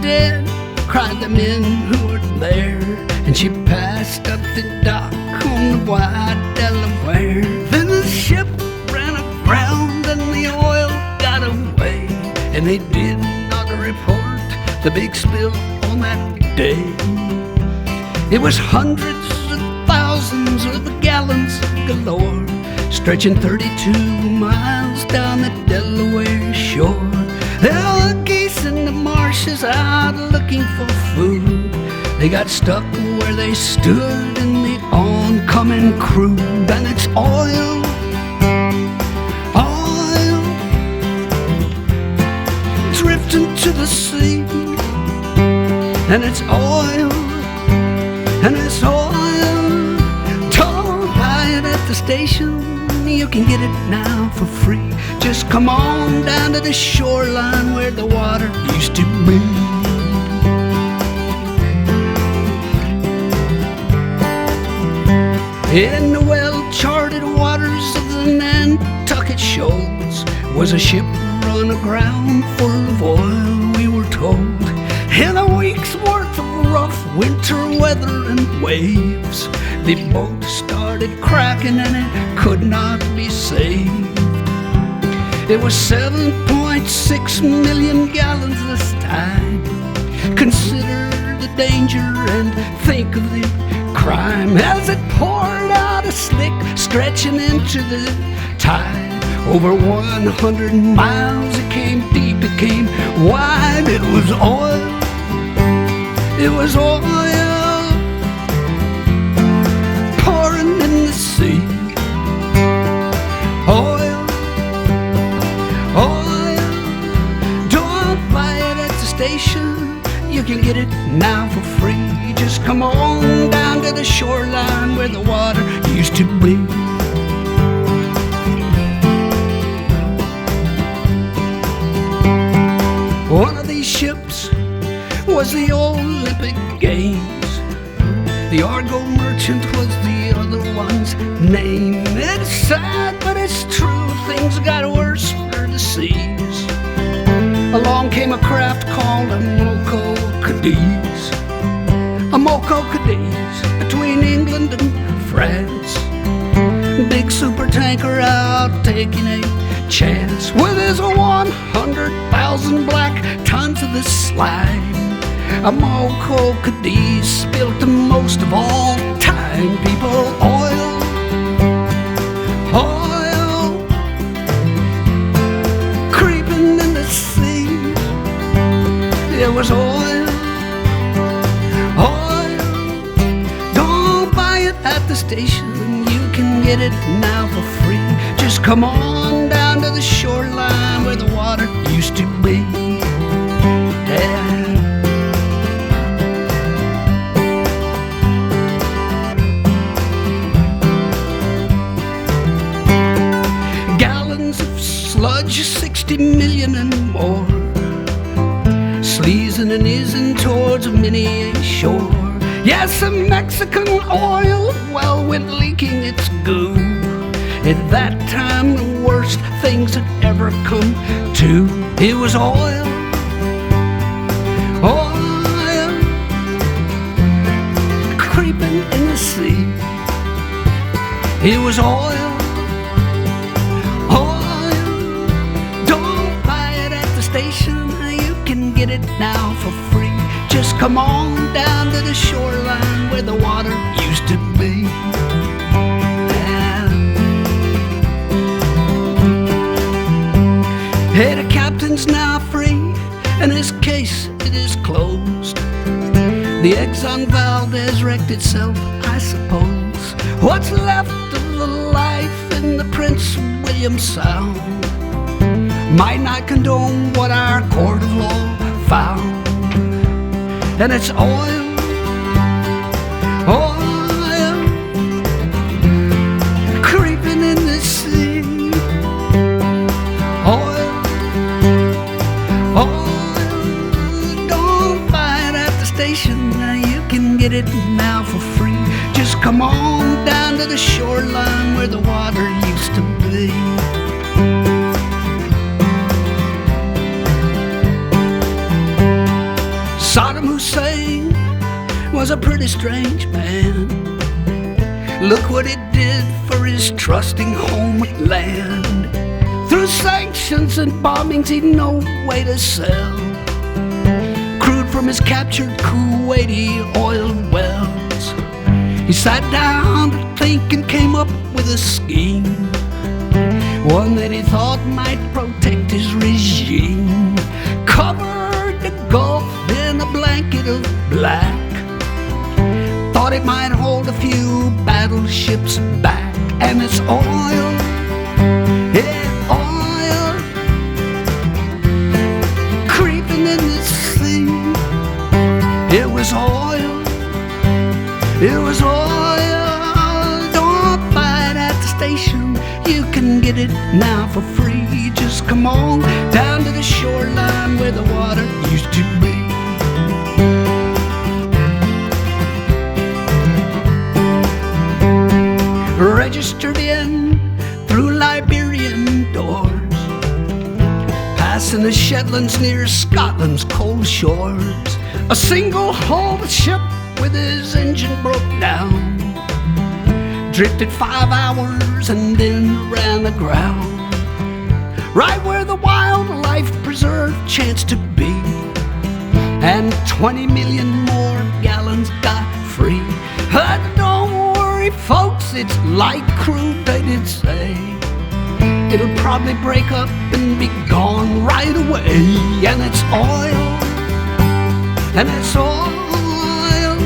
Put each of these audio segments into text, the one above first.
dead, cried the men who were there. And she passed up the dock on the wide Delaware. Then the ship ran aground and the oil got away, and they did not report the big spill on that day. It was hundreds of thousands of gallons galore, stretching 32 miles down the Delaware shore. There were geese in the marshes out looking for food. They got stuck where they stood in the oncoming crude. And it's oil, oil, drifting to the sea. And it's oil, and it's oil. Don't buy it at the station, you can get it now for free. Just come on down to the shoreline where the water used to be. In the well-charted waters of the Nantucket shoals was a ship run aground full of oil, we were told. In a week's worth of rough winter weather and waves, the boat started cracking and it could not be saved. It was 7.6 million gallons this time. Consider the danger and think of the crime as it poured out a slick, stretching into the tide. Over 100 miles, it came deep, it came wide. It was oil, it was oil, pouring in the sea. Oil, oil, don't buy it at the station, you can get it now for free. Just come on down to the shoreline where the water used to be. One of these ships was the Olympic Games. The Argo Merchant was the other one's name. It's sad, but it's true, things got worse for the seas. Along came a craft called a Moco Cadiz. A Moco Cadiz between England and France. Big super tanker out taking a chance with his 100,000 black tons of the slime. A Moco Cadiz spilt the most of all time. People, oil, oil, creeping in the sea. It was oil, oil. Don't buy it at the station, you can get it now for free. Just come on down to the shoreline where the water used to be. Yeah. Gallons of sludge, 60 million and more, sleazing and easing towards many a shore. Yes, a Mexican oil well went leaking its goo. At that time, the worst things had ever come to. It was oil, oil, creeping in the sea. It was oil, oil. Don't buy it at the station, you can get it now for free. Just come on down to the shoreline where the water used to be. Hey, the captain's now free, and his case, it is closed. The Exxon Valdez wrecked itself, I suppose. What's left of the life in the Prince William Sound might not condone what our court of law found. And it's oil, oil, creeping in the sea. Oil, oil, don't buy it at the station, you can get it now for free. Just come on down to the shoreline where the water used to be. was a pretty strange man. Look what it did for his trusting homeland. Through sanctions and bombings, he'd no way to sell crude from his captured Kuwaiti oil wells. He sat down to think and came up with a scheme, one that he thought might protect his regime. Covered the Gulf in a blanket of black, thought it might hold a few battleships back. And it's oil, yeah, oil, creeping in the sea. It was oil, it was oil. Don't buy it at the station, you can get it now for free. Just come on down to the shoreline where the water used to be. Registered in through Liberian doors, passing the Shetlands near Scotland's cold shores. A single-hulled ship with his engine broke down, drifted 5 hours and then ran aground, right where the wildlife preserve chanced to be, and 20 million more gallons got free. Don't worry, folks, it's light crude, they did say. It'll probably break up and be gone right away. And it's oil, and it's oil,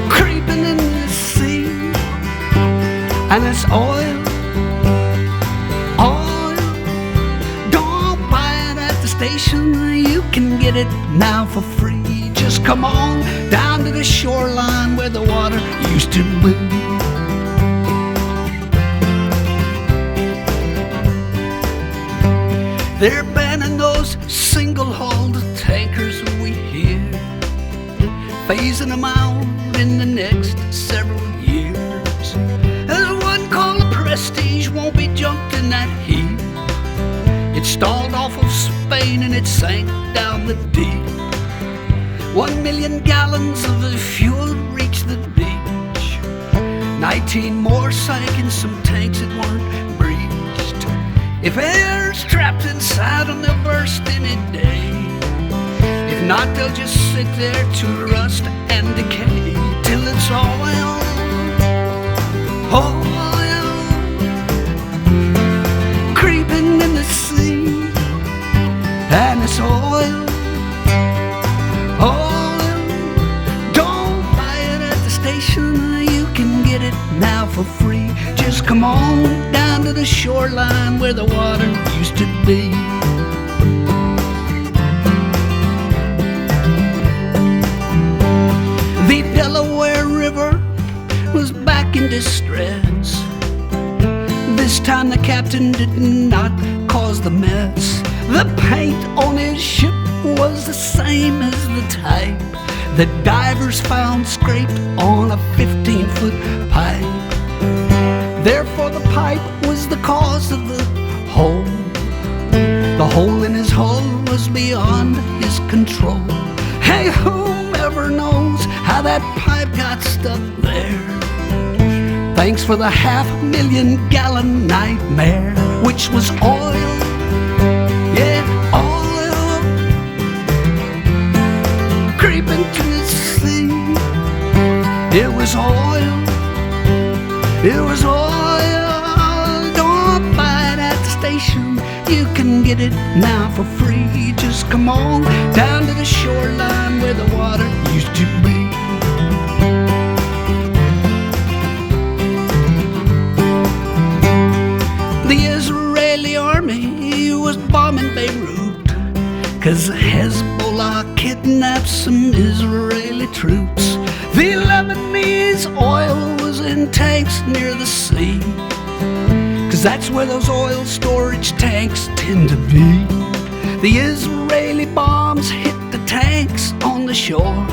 creeping in the sea. And it's oil, oil. Don't buy it at the station, you can get it now for free. Just come on down to the shoreline where the water used to be. They're banning those single-hulled tankers we hear, phasing them out in the next several years. There's one called the Prestige, won't be jumped in that heat. It stalled off of Spain and it sank down the deep. 1 million gallons of the fuel reached the beach. 19 more sank in some tanks that weren't breached. If air's trapped inside them, they'll burst any day. If not, they'll just sit there to rust and decay till it's oil, oil, creeping in the sea. And it's oil, oil. Don't buy it at the station, you can get it now for free. Just come on down to the shoreline where the water used to be. The Delaware River was back in distress. This time the captain did not cause the mess. The paint on his ship was the same as the type that divers found scraped on a 15-foot pipe. Therefore the pipe was the cause of the hole. The hole in his hull was beyond his control. Hey, whoever knows how that pipe got stuck there? Thanks for the 500,000 gallon nightmare, which was oil, yeah, oil, creeping to the sea. It was oil, it was oil. Don't buy it at the station, you can get it now for free. Just come on down to the shoreline where the water used to be. The Israeli army was bombing Beirut, 'cause Hezbollah kidnapped some Israeli troops. The Lebanese oil was in tanks near the sea, 'cause that's where those oil storage tanks tend to be. The Israeli bombs hit the tanks on the shore.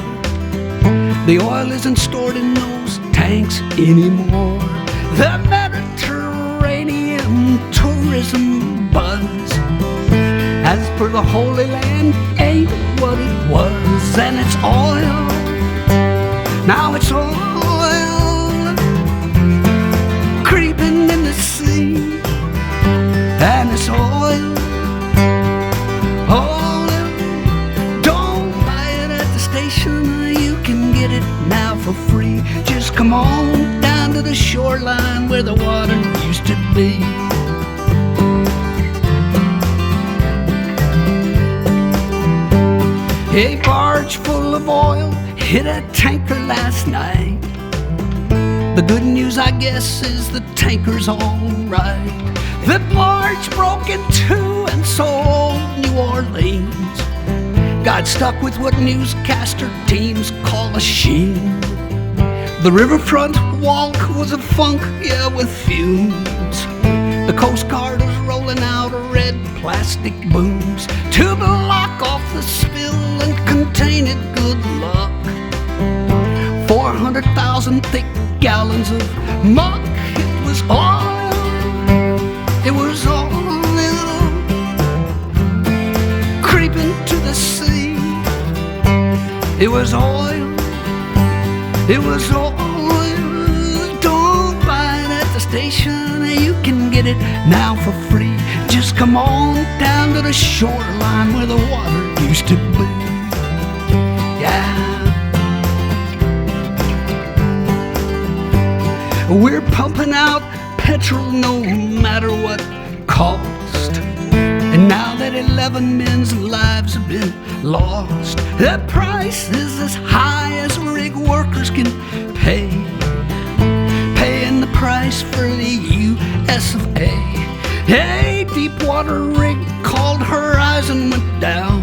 The oil isn't stored in those tanks anymore. The Mediterranean tourism buzz, as per the Holy Land, ain't what it was. And it's oil, Now it's oil creeping in the sea, and it's oil, oil. Don't buy it at the station, you can get it now for free. Just come on down to the shoreline where the water used to be. A barge full of oil hit a tanker last night. The good news, I guess, is the tanker's all right. The barge broke in two, and so old New Orleans got stuck with what newscaster teams call a sheen. The riverfront walk was a funk, yeah, with fumes. The Coast Guard was rolling out red plastic booms to block off the spill and contain it, good luck. 400,000 thick gallons of muck. It was oil, it was oil creeping to the sea. It was oil, it was oil. Don't buy it at the station, you can get it now for free. Just come on down to the shoreline where the water used to be. Yeah. We're pumping out petrol no matter what cost. And now that 11 men's lives have been lost, the price is as high as rig workers can pay. Paying the price for the US of A. A deep water rig called Horizon went down.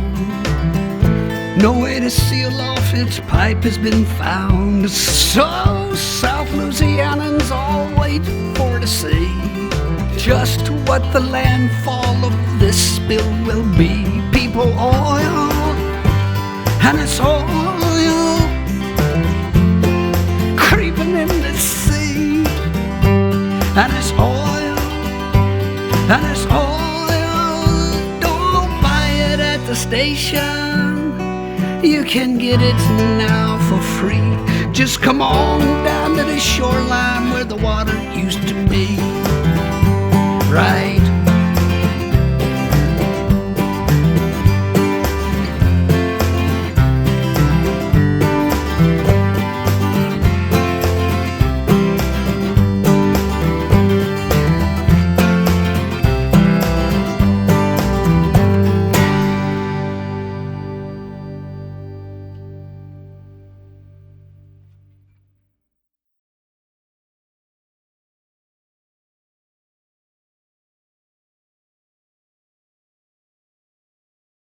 No way to seal off its pipe has been found. So South Louisianans all wait for to see just what the landfall of this spill will be. People, oil, and it's oil creeping in the sea, and it's oil, and it's oil. Don't buy it at the station, you can get it now for free. Just come on down to the shoreline where the water used to be. Right.